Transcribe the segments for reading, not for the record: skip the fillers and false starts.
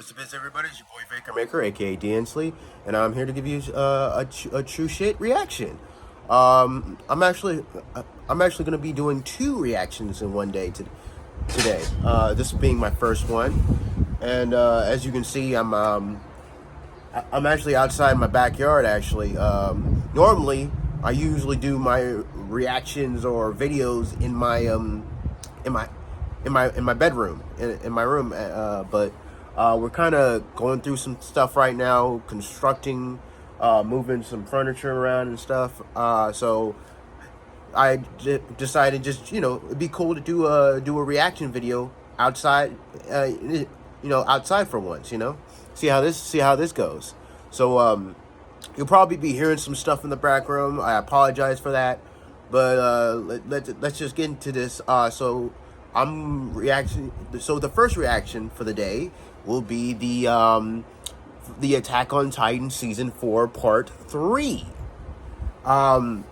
What's the biz, everybody? It's your boy Baker Maker, aka D Hensley, and I'm here to give you a true shit reaction. I'm actually gonna be doing 2 reactions in one day today. This being my first one, and as you can see, I'm actually outside my backyard. Actually, normally I usually do my reactions or videos in my bedroom, in my room, but we're kind of going through some stuff right now, constructing, moving some furniture around and stuff. So I decided, just it'd be cool to do a reaction video outside, outside for once. See how this goes. So you'll probably be hearing some stuff in the background. I apologize for that, but let's just get into this. So the first reaction for the day will be the Attack on Titan Season 4 Part 3. I'm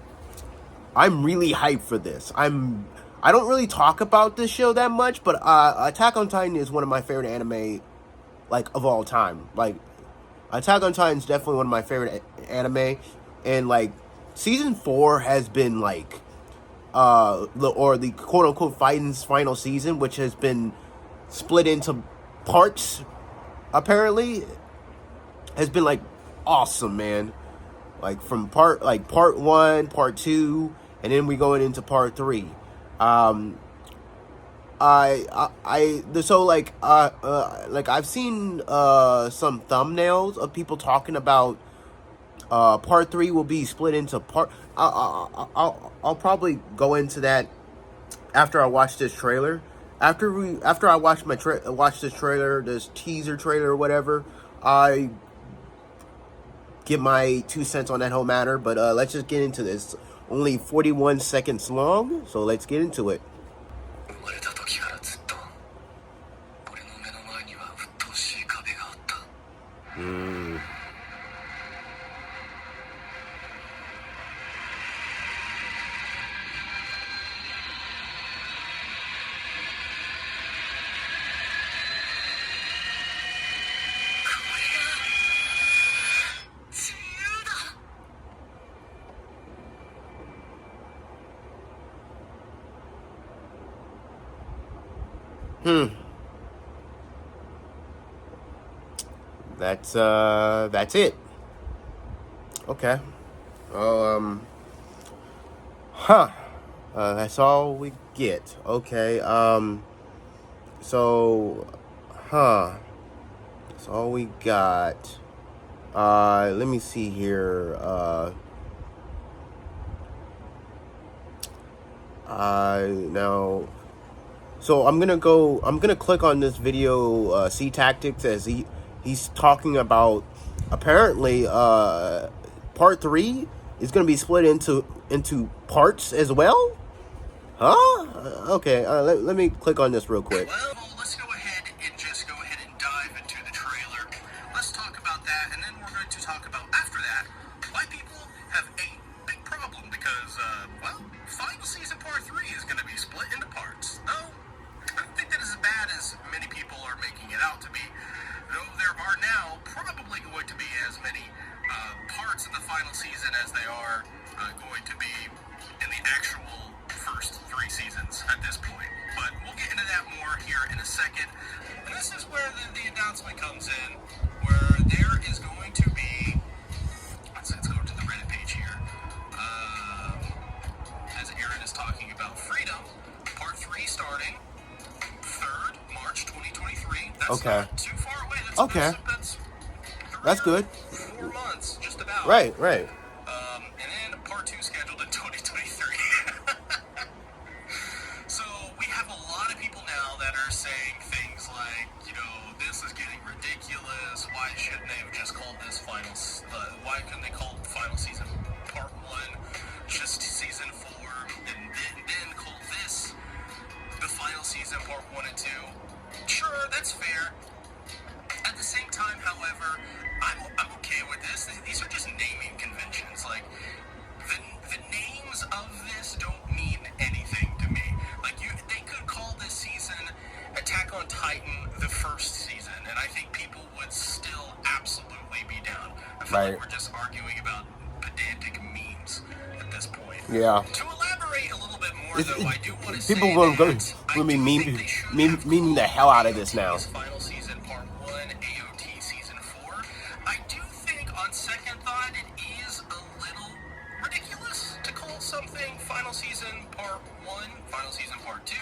really hyped for this. I don't really talk about this show that much, but Attack on Titan is one of my favorite anime, like, of all time. Like, Attack on Titan is definitely one of my favorite anime, and like Season 4 has been like the quote-unquote final season, which has been split into parts, apparently, has been like awesome, man. Like from part 1, part 2, and then we going into part 3. I've seen some thumbnails of people talking about part 3 will be split into I'll probably go into that after I watch this trailer. After I watch this trailer, this teaser trailer or whatever, I get my 2 cents on that whole matter. But let's just get into this. Only 41 seconds long, so let's get into it. That's it. Okay. That's all we get. Okay. That's all we got. Let me see here. Now, so I'm gonna click on this video, See Tactics, as he's talking about, apparently, part 3 is gonna be split into parts as well? Huh? Okay, let me click on this real quick. Well, let's go ahead and dive into the trailer. Let's talk about that, and then we're going to talk about, after that, why people have a big problem, because, final season part 3 is going to be split into parts. No, I don't think that is as bad as many people are making it out to be, though there are now probably going to be as many parts of the final season as they are going to be in the actual first 3 seasons at this point. But we'll get into that more here in a second. And this is where the announcement comes in, where there is going to be, let's go to the Reddit page here, as Aaron is talking about Freedom, part 3 starting 3rd March 2023. That's Okay. Not too far away. That's good. 4 months, just about. Right. And then part 2 scheduled in 2023. So we have a lot of people now that are saying things like, this is getting ridiculous. Why shouldn't they have just called this why couldn't they call final season part 1 just season 4, and then call this the final season part 1 and 2? Sure, that's fair. At the same time, however, I'm okay with this. These are just naming conventions. Like, the names of this don't mean anything to me. Like, they could call this season Attack on Titan the first season, and I think people would still absolutely be down. I feel Right. like we're just arguing about pedantic memes at this point. Yeah. To elaborate a little bit more, It's- though, I do want to people say will that I be do think they should have memeing the hell out of this now. AOT's Final Season Part 1, AOT Season 4. I do think, on second thought, it is a little ridiculous to call something Final Season Part 1, Final Season Part 2,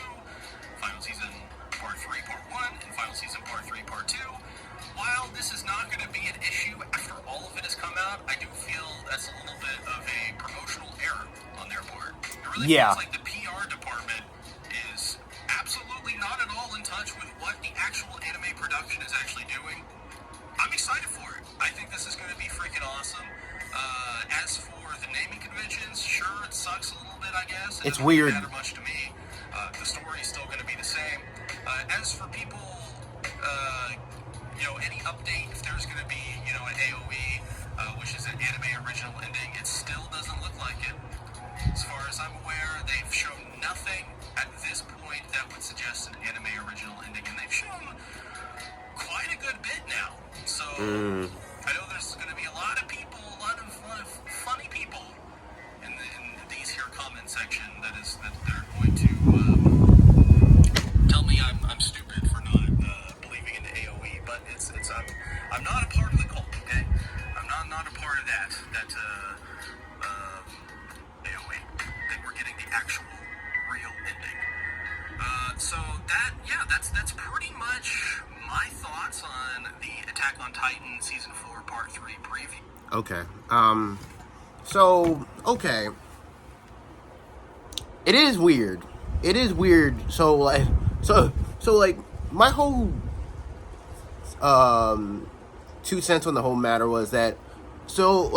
Final Season Part 3 Part 1, and Final Season Part 3 Part 2. While this is not going to be an issue after all of it has come out, I do feel that's a little bit of a promotional error on their part. It really feels like the PR department is absolutely not at all in touch with what the actual anime production is actually doing. I'm excited for it. I think this is going to be freaking awesome. As for the naming conventions, sure, it sucks a little bit, I guess. It's weird. Doesn't matter much to me. The story is still going to be the same. As for people, any update, if there's going to be, an AOE, which is an anime original ending, it still doesn't look like it. As far as I'm aware, they've shown nothing at this point that would suggest an anime original ending, and they've shown quite a good bit now. So I know there's going to be a lot of people, a lot of funny people in these here comment section that they're going to tell me I'm stupid for not believing in the AOE, but I'm not a part of the cult, okay? I'm not a part of that AOE. I think we're getting the actual real ending. So that's pretty much my thoughts on the Attack on Titan Season 4 Part 3 preview. Okay. Okay. It is weird. It is weird. So like my whole 2 cents on the whole matter was that so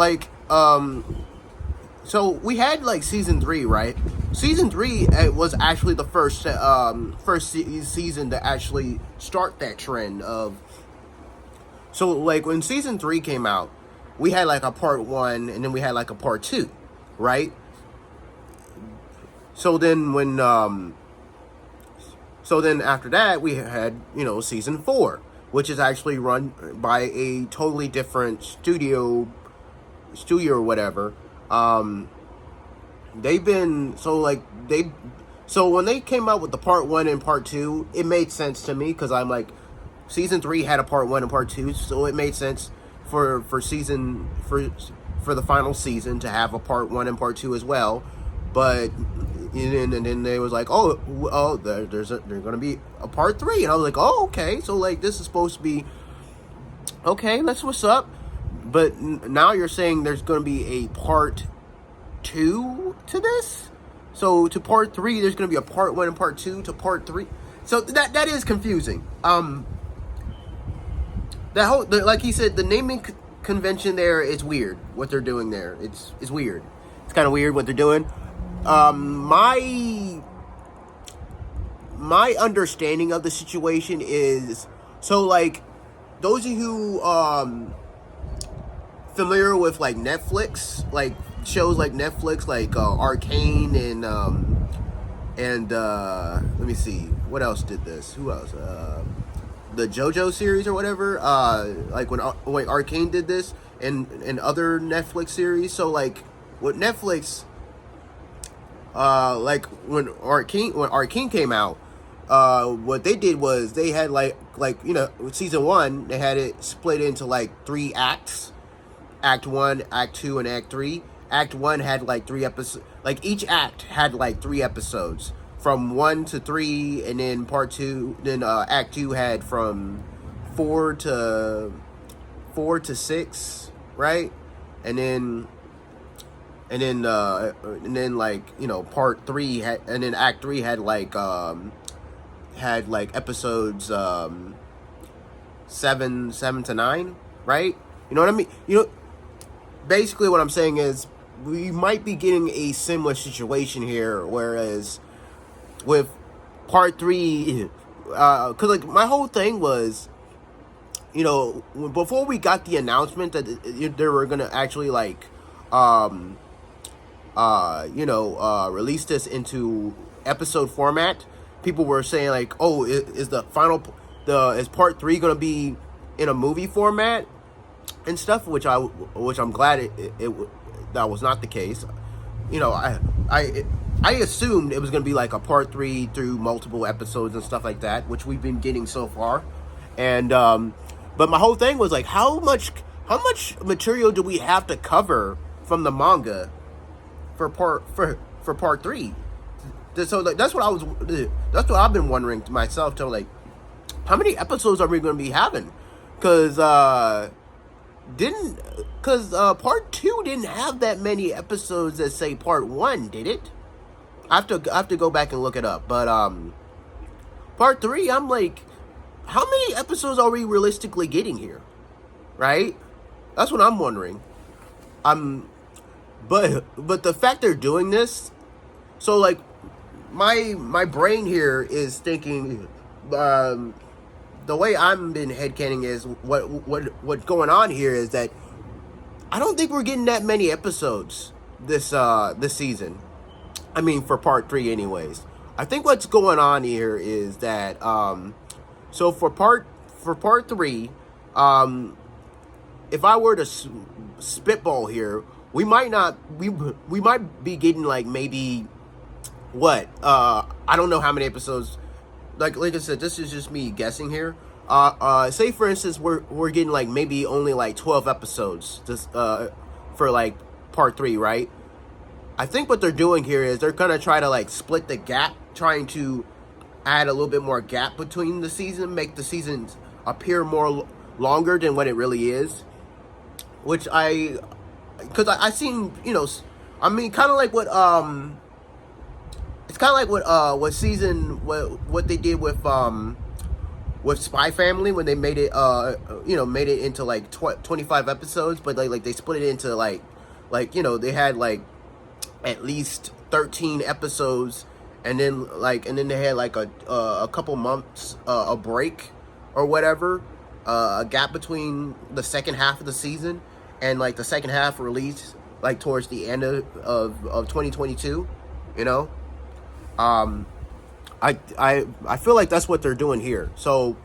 we had like season 3, right? Season 3 was actually the first season to actually start that trend of. So like when season 3 came out, we had like a part 1 and then we had like a part 2, right? So then after that we had season 4, which is actually run by a totally different studio or whatever. So when they came out with the part 1 and part 2, it made sense to me because I'm like, season 3 had a part 1 and part 2, so it made sense for the final season to have a part 1 and part 2 as well. But and then they was like, there's gonna be a part 3, and I was like, oh, okay, so like this is supposed to be okay, that's what's up. But now you're saying there's gonna be a part 2 to this. So to part 3, there's gonna be a part 1 and part 2 to part 3. So that is confusing. Like he said, the naming convention there is weird. What they're doing there, it's weird. It's kind of weird what they're doing. My understanding of the situation is, so like those of you familiar with like Netflix, like shows like Netflix, like Arcane and let me see, what else did this? Who else? The JoJo series or whatever. Like when Arcane did this, and other Netflix series. So like with Netflix, like when Arcane came out, what they did was they had like with season 1, they had it split into like 3 acts. Act 1, Act 2, and Act 3. Act 1 had like 3 episodes. Like each act had like 3 episodes, from 1 to 3, and then part 2. Then Act 2 had from 4 to 6, right? And then like part 3 had, and then Act 3 had like episodes 7 to 9, right? You know what I mean? Basically what I'm saying is we might be getting a similar situation here, whereas with part 3, because like my whole thing was, before we got the announcement that they were gonna actually like release this into episode format, people were saying like, oh, is part 3 gonna be in a movie format and stuff, which I'm glad that was not the case. You know, I assumed it was going to be like a part 3 through multiple episodes and stuff like that, which we've been getting so far. And but my whole thing was like, how much material do we have to cover from the manga for part 3? So like, that's what I've been wondering to myself. To like, how many episodes are we going to be having? Because part 2 didn't have that many episodes as say part 1, did it? I have to go back and look it up. But part 3, I'm like, how many episodes are we realistically getting here? Right? That's what I'm wondering. But the fact they're doing this, so like my brain here is thinking, the way I'm been headcaning is what's going on here is that I don't think we're getting that many episodes this season. I mean, for part 3 anyways. I think what's going on here is that so for part 3, if I were to spitball here, we might be getting like maybe what I don't know how many episodes. Like I said, this is just me guessing here. Say for instance we're getting like maybe only like 12 episodes just for like part 3, right? I think what they're doing here is they're gonna try to like split the gap, trying to add a little bit more gap between the season, make the seasons appear more longer than what it really is. Which because I seen, you know, I mean, kind of like what it's kind of like what they did with Spy Family when they made it made it into like 25 episodes, but like they split it into like you know, they had like at least 13 episodes, and then they had like a couple months a break or whatever, a gap between the second half of the season and like the second half release like towards the end of 2022, you know. I feel like that's what they're doing here. So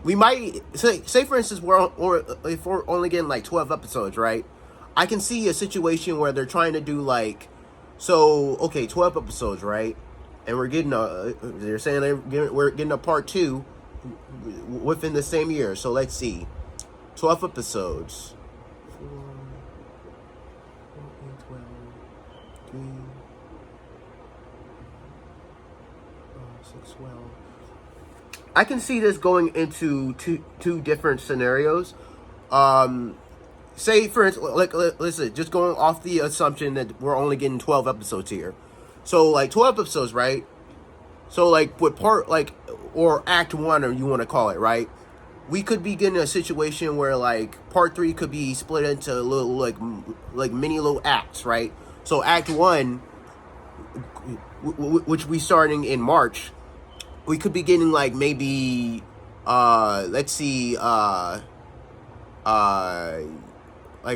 we might say for instance if we're only getting like 12 episodes, right? I can see a situation where they're trying to do like, so okay, 12 episodes, right? And we're getting they're saying we're getting a part 2 within the same year. So let's see, 12 episodes. 4, 12, 3, 6, 12. I can see this going into two different scenarios. Say for instance, like listen, just going off the assumption that we're only getting 12 episodes here. So like 12 episodes, right? So like with part like, or act 1, or you want to call it, right? We could be getting a situation where like part 3 could be split into little like mini little acts, right? So act 1, which we starting in March, we could be getting like maybe let's see like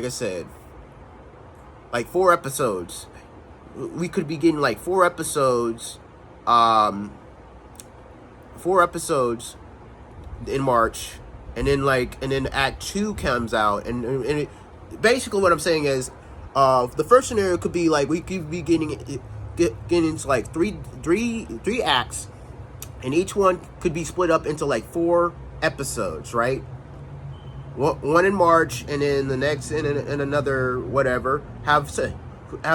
I said, like 4 episodes. We could be getting like 4 episodes 4 episodes in March, and then Act 2 comes out, and basically what I'm saying is, the first scenario could be like we could be getting into like three acts, and each one could be split up into like 4 episodes, right? One in March, and then the next in another whatever. Have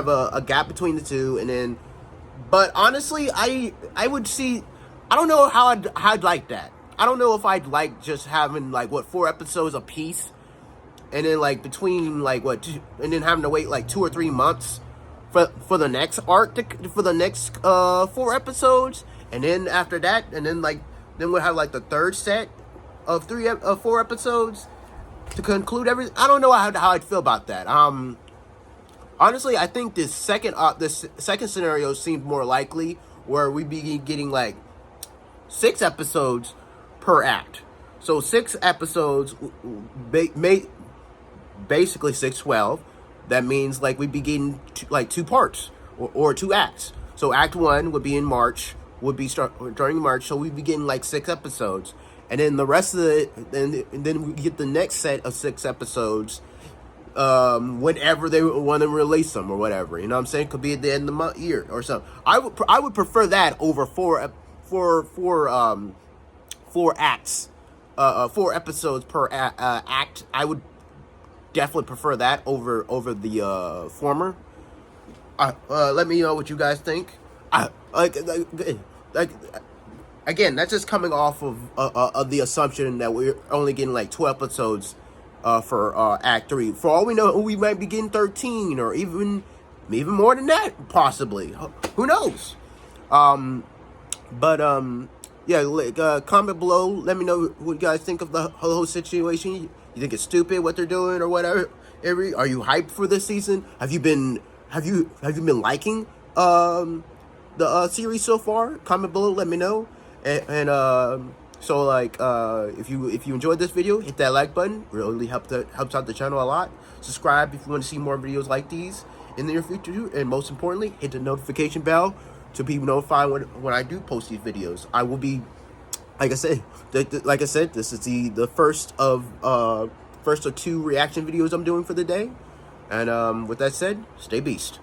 a gap between the two, and then. But honestly, I would see. I don't know how I'd like that. I don't know if I'd like just having like 4 episodes a piece, and then like between like and then having to wait like 2 or 3 months for the next arc for the next 4 episodes, and then after that, and then we'll have like the third set of 4 episodes to conclude everything. I don't know how I'd feel about that. Honestly, I think this second scenario seemed more likely, where we'd be getting like 6 episodes per act. So 6 episodes, basically 612. That means like we'd be getting 2 parts or 2 acts. So Act 1 would be in March, starting in March. So we'd be getting like 6 episodes, and then the rest of it, and then we get the next set of 6 episodes, whenever they want to release them or whatever. You know what I'm saying? Could be at the end of the month, year or something. I would prefer that over four acts, 4 episodes per act. I would definitely prefer that over the former. Let me know what you guys think. Like again, that's just coming off of the assumption that we're only getting like 2 episodes for Act 3. For all we know, we might be getting 13 or even more than that, possibly. Who knows? Yeah, comment below. Let me know what you guys think of the whole situation. You think it's stupid what they're doing or whatever? Are you hyped for this season? Have you been liking the series so far? Comment below. Let me know. So like if you enjoyed this video, hit that like button. Really helps out the channel a lot. Subscribe if you want to see more videos like these in the near future, and most importantly, hit the notification bell to be notified when I do post these videos. I will be, like I said, this is the first of 2 reaction videos I'm doing for the day. And with that said, stay beast.